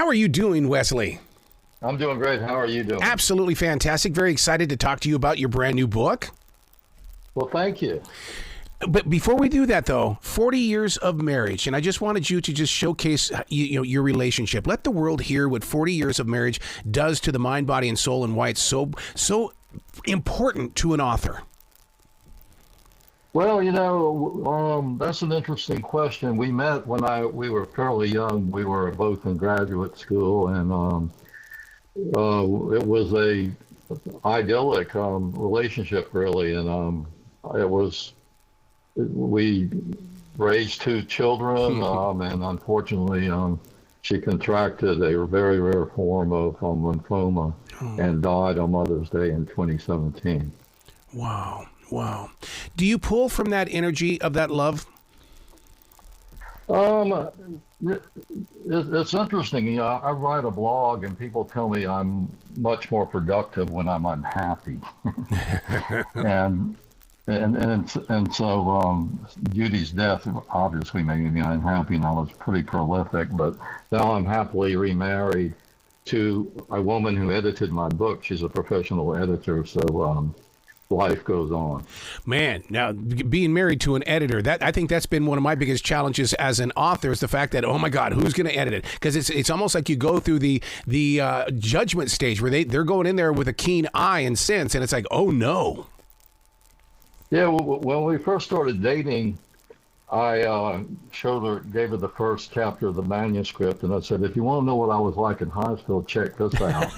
How are you doing, Wesley? I'm doing great. How are you doing? Absolutely fantastic. Very excited to talk to you about your brand new book. Well, thank you. But before we do that, though, 40 years of marriage, and I just wanted you to just showcase your relationship. Let the world hear what 40 years of marriage does to the mind, body, and soul, and why it's so important to an author. Well, that's an interesting question. We met when we were fairly young. We were both in graduate school, and it was a idyllic relationship, really. And we raised two children, and unfortunately, she contracted a very rare form of lymphoma and died on Mother's Day in 2017. Wow. Do you pull from that energy of that love? It's interesting. I write a blog, and people tell me I'm much more productive when I'm unhappy. and so Judy's death obviously made me unhappy, and I was pretty prolific. But now I'm happily remarried to a woman who edited my book. She's a professional editor, so life goes on. Man, now being married to an editor, I think that's been one of my biggest challenges as an author, is the fact that, oh my God, who's going to edit it? Because it's almost like you go through the judgment stage where they're going in there with a keen eye and sense, and it's like, oh no. Yeah, well, when we first started dating, I gave her the first chapter of the manuscript, and I said, if you want to know what I was like in high school, check this out.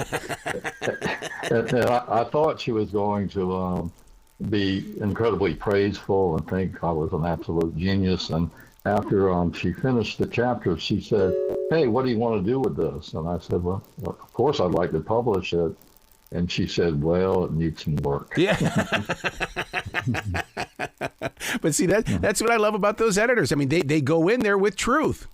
and I thought she was going to be incredibly praiseful and think I was an absolute genius. And after she finished the chapter, she said, hey, what do you want to do with this? And I said, well, of course I'd like to publish it. And she said, well, it needs some work. Yeah. But see, that's what I love about those editors. I mean, they go in there with truth.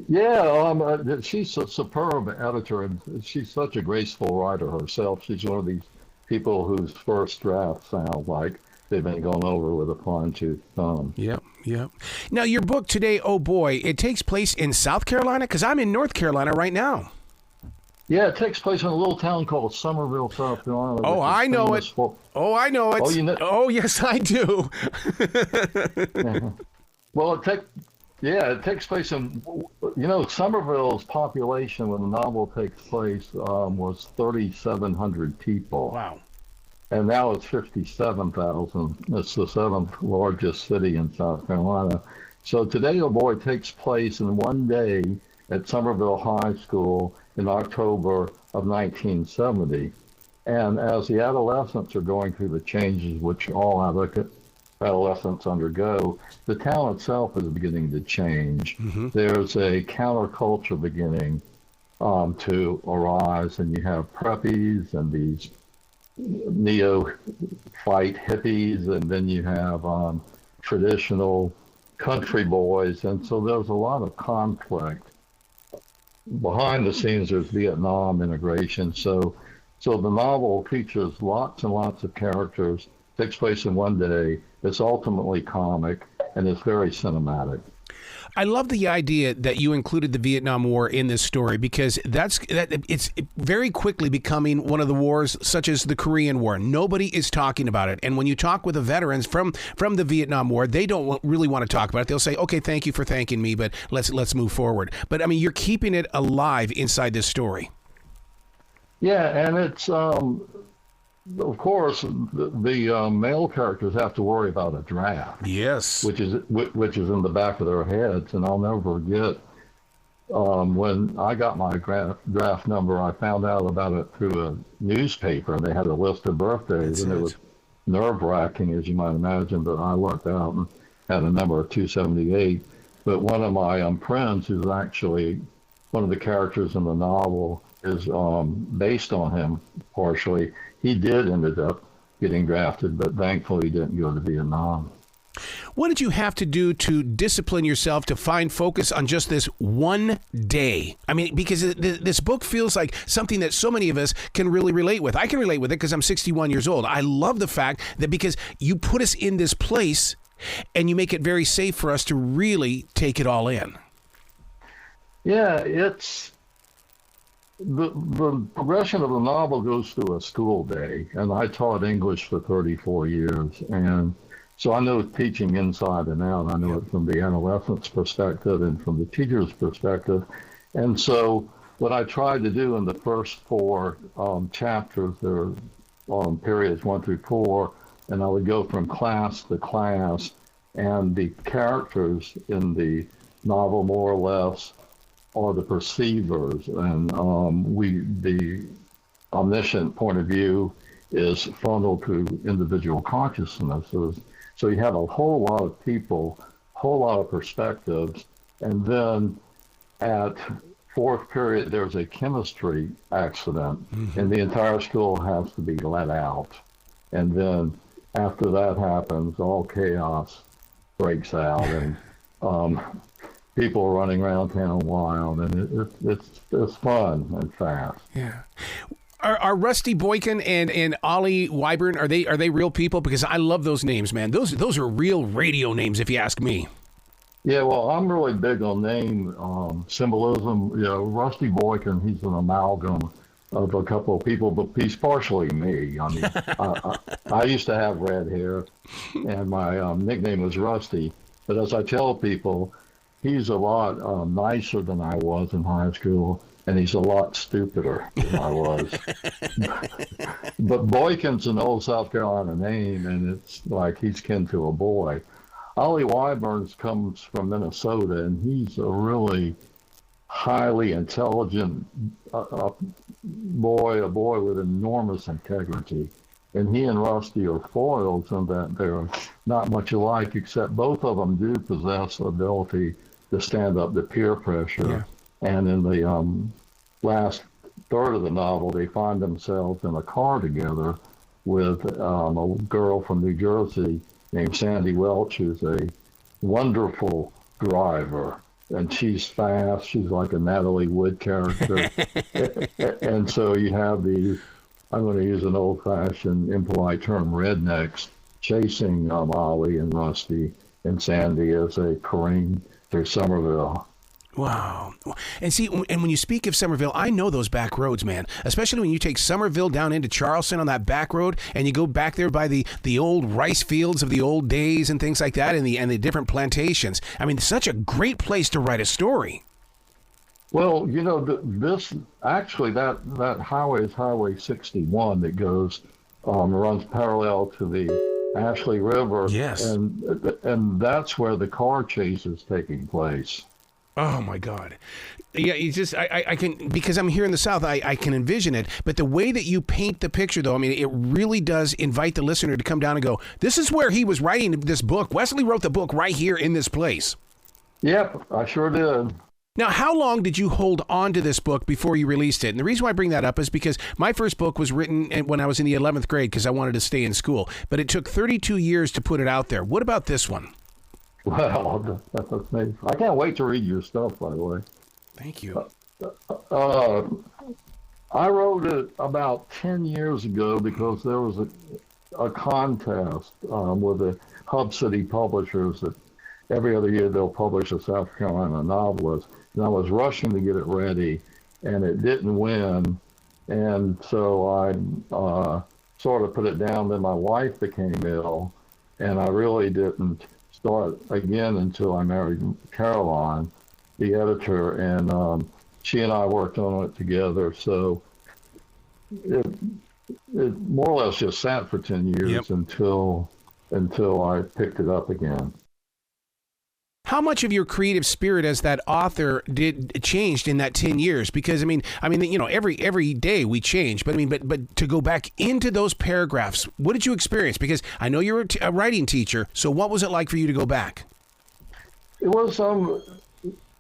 Yeah, she's a superb editor, and she's such a graceful writer herself. She's one of these people whose first drafts sound like they've been gone over with a fine-tooth thumb. Yep. Now, your book today, oh boy, it takes place in South Carolina? Because I'm in North Carolina right now. Yeah, it takes place in a little town called Summerville, South Carolina. Oh, I know it. I know it. Oh, you know? Oh, yes, I do. Well, it takes place in, Summerville's population when the novel takes place was 3,700 people. Wow. And now it's 57,000. It's the seventh largest city in South Carolina. So Today, Oh Boy takes place in one day at Summerville High School in October of 1970. And as the adolescents are going through the changes which all adolescents undergo, the town itself is beginning to change. Mm-hmm. There's a counterculture beginning to arise, and you have preppies and these neophyte hippies, and then you have traditional country boys, and so there's a lot of conflict. Behind the scenes, there's Vietnam integration. So the novel features lots and lots of characters, takes place in one day. It's ultimately comic, and it's very cinematic. I love the idea that you included the Vietnam War in this story, because it's very quickly becoming one of the wars, such as the Korean War. Nobody is talking about it. And when you talk with the veterans from the Vietnam War, they don't really want to talk about it. They'll say, okay, thank you for thanking me, but let's move forward. But I mean, you're keeping it alive inside this story. Yeah, and it's of course, the male characters have to worry about a draft. Yes, which is in the back of their heads, and I'll never forget when I got my draft number. I found out about it through a newspaper, and they had a list of birthdays, and it was nerve-wracking, as you might imagine. But I lucked out and had a number of 278. But one of my friends, who's actually one of the characters in the novel, is based on him partially. He did ended up getting drafted, but thankfully he didn't go to Vietnam. What did you have to do to discipline yourself to find focus on just this one day? I mean, because this book feels like something that so many of us can really relate with. I can relate with it because I'm 61 years old. I love the fact that because you put us in this place and you make it very safe for us to really take it all in. Yeah, it's the progression of the novel goes through a school day, and I taught English for 34 years, and so I know teaching inside and out. I know it from the adolescent's perspective and from the teacher's perspective, and so what I tried to do in the first four chapters, there are periods 1 through 4, and I would go from class to class, and the characters in the novel more or less are the perceivers, and the omniscient point of view is frontal to individual consciousnesses. So you have a whole lot of people, whole lot of perspectives, and then at fourth period there's a chemistry accident, and the entire school has to be let out, and then after that happens, all chaos breaks out, and people running around town wild, and it's fun and fast. Yeah. Are Rusty Boykin and Ollie Wyburn, are they real people? Because I love those names, man. Those are real radio names, if you ask me. Yeah, well, I'm really big on name symbolism. You know, Rusty Boykin, he's an amalgam of a couple of people, but he's partially me. I mean, I used to have red hair, and my nickname was Rusty. But as I tell people, he's a lot nicer than I was in high school, and he's a lot stupider than I was. But Boykin's an old South Carolina name, and it's like he's kin to a boy. Ollie Wyburn comes from Minnesota, and he's a really highly intelligent boy, a boy with enormous integrity. And he and Rusty are foils in that they're not much alike, except both of them do possess the ability to stand up to peer pressure. Yeah. And in the last third of the novel, they find themselves in a car together with a girl from New Jersey named Sandy Welch, who's a wonderful driver. And she's fast. She's like a Natalie Wood character. And so you have these, I'm going to use an old-fashioned, impolite term, rednecks, chasing Ollie and Rusty and Sandy as they careen through Summerville. Wow. And see, and when you speak of Summerville, I know those back roads, man, especially when you take Summerville down into Charleston on that back road and you go back there by the old rice fields of the old days and things like that, and the different plantations. I mean, it's such a great place to write a story. Well, you know, this actually, that highway is Highway 61 that goes, runs parallel to the Ashley River. Yes. And that's where the car chase is taking place. Oh my God. Yeah, you just, I can, because I'm here in the South, I can envision it, but the way that you paint the picture, though, I mean, it really does invite the listener to come down and go, this is where he was writing this book. Wesley wrote the book right here in this place. Yep, I sure did. Now, how long did you hold on to this book before you released it? And the reason why I bring that up is because my first book was written when I was in the 11th grade because I wanted to stay in school, but it took 32 years to put it out there. What about this one? Well, that's amazing. I can't wait to read your stuff, by the way. Thank you. I wrote it about 10 years ago because there was a contest with the Hub City publishers that every other year they'll publish a South Carolina novelist. And I was rushing to get it ready, and it didn't win. And so I sort of put it down. Then my wife became ill, and I really didn't start again until I married Caroline, the editor, and she and I worked on it together. So it more or less just sat for 10 years. Yep. until I picked it up again. How much of your creative spirit as that author changed in that 10 years? Because I mean, you know, every day we change, but I mean, but to go back into those paragraphs, what did you experience? Because I know you're a writing teacher, so what was it like for you to go back? It was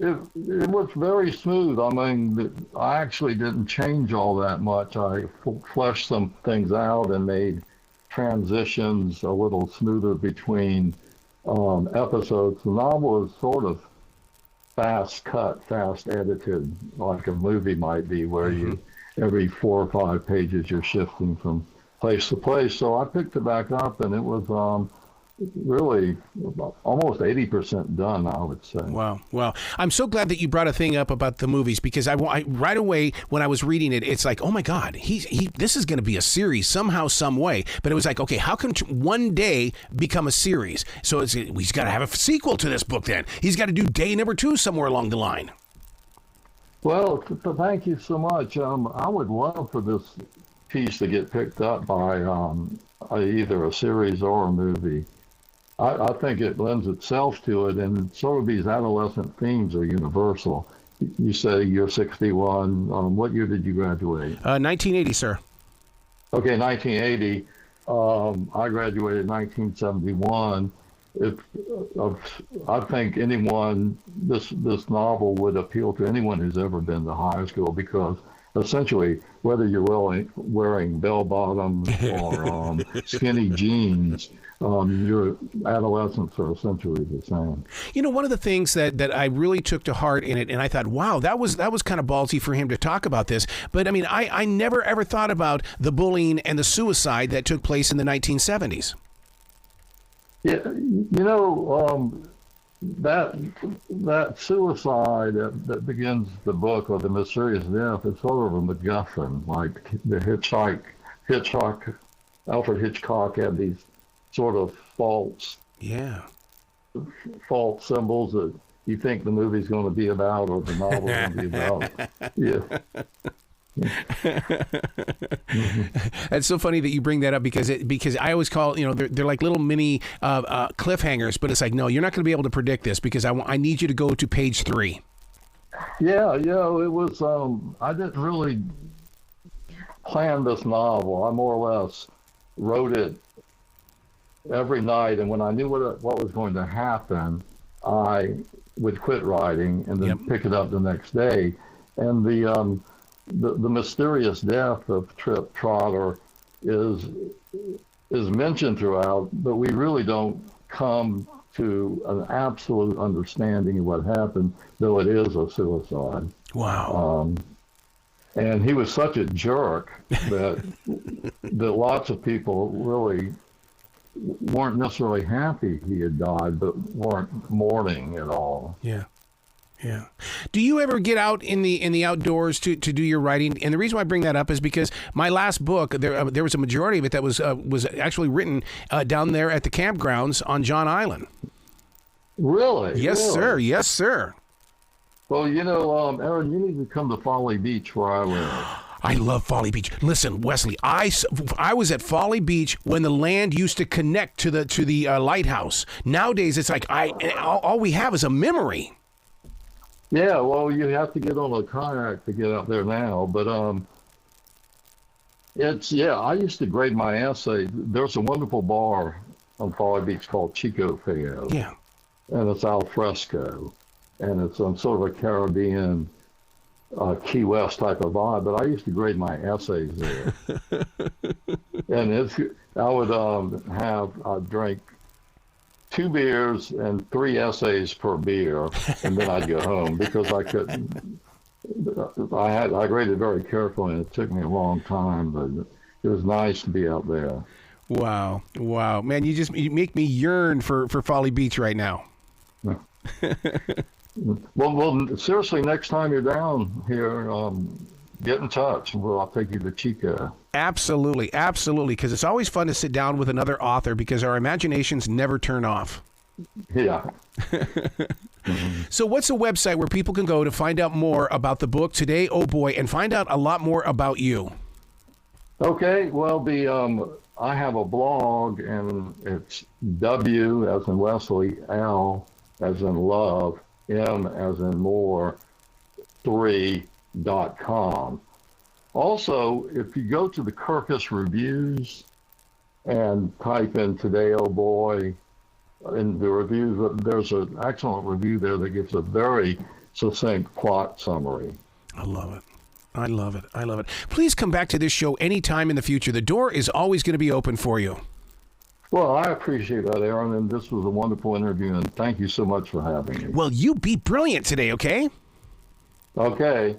it was very smooth. I mean, I actually didn't change all that much. I fleshed some things out and made transitions a little smoother between episodes. The novel is sort of fast cut, fast edited, like a movie might be, where you every 4 or 5 pages you're shifting from place to place. So I picked it back up, and it was really almost 80% done, I would say. Wow. Well, I'm so glad that you brought a thing up about the movies, because I right away when I was reading it, it's like, oh my God, this is going to be a series somehow, some way. But it was like, okay, how can one day become a series? So he's got to have a sequel to this book then. He's got to do day number 2 somewhere along the line. Well, thank you so much. I would love for this piece to get picked up by either a series or a movie. I think it lends itself to it, and sort of these adolescent themes are universal. You say you're 61. What year did you graduate? 1980, sir. Okay, 1980. I graduated in 1971. I think this novel would appeal to anyone who's ever been to high school, because essentially, whether you're wearing bell bottoms or skinny jeans, your adolescents are essentially the same. You know, one of the things that I really took to heart in it, and I thought, wow, that was kind of ballsy for him to talk about this. But I mean, I never ever thought about the bullying and the suicide that took place in the 1970s. Yeah, you know, that suicide that begins the book, or the mysterious death, is sort of a MacGuffin, like the Alfred Hitchcock had these sort of false symbols that you think the movie's going to be about, or the novel's going to be about. Yeah. That's so funny that you bring that up, because I always call, you know, they're like little mini cliffhangers, but it's like, no, you're not going to be able to predict this, because I need you to go to page 3. Yeah, it was. I didn't really plan this novel. I more or less wrote it every night, and when I knew what was going to happen, I would quit writing and then pick it up the next day. And the mysterious death of Trip Trotter is mentioned throughout, but we really don't come to an absolute understanding of what happened, though it is a suicide. Wow. And he was such a jerk that lots of people really weren't necessarily happy he had died, but weren't mourning at all. Yeah. Yeah. Do you ever get out in the outdoors to do your writing? And the reason why I bring that up is because my last book, there was a majority of it that was actually written down there at the campgrounds on John Island. Really? Yes, really? sir. Yes, sir. Well, you know, Aaron, you need to come to Folly Beach, where I live. I love Folly Beach. Listen, Wesley, I was at Folly Beach when the land used to connect to the lighthouse. Nowadays, it's like all we have is a memory. Yeah, well, you have to get on a kayak to get out there now, but I used to grade my essay. There's a wonderful bar on Folly Beach called Chico Feo. Yeah. And it's al fresco, and it's sort of a Caribbean, Key West type of vibe, but I used to grade my essays there. And I'd drink 2 beers and 3 essays per beer, and then I'd go home, because I couldn't. I graded very carefully, and it took me a long time, but it was nice to be out there. Wow, man! You make me yearn for Folly Beach right now. Well, seriously, next time you're down here, get in touch. I'll take you to Chico. Absolutely, because it's always fun to sit down with another author, because our imaginations never turn off. Yeah. So what's a website where people can go to find out more about the book Today, Oh Boy, and find out a lot more about you? Okay, well, I have a blog, and it's W as in Wesley, L as in love, M as in more, 3.com. Also, if you go to the Kirkus Reviews and type in Today, Oh Boy, in the reviews, there's an excellent review there that gives a very succinct plot summary. I love it. Please come back to this show anytime in the future. The door is always going to be open for you. Well, I appreciate that, Aaron, and this was a wonderful interview, and thank you so much for having me. Well, you be brilliant today, okay? Okay.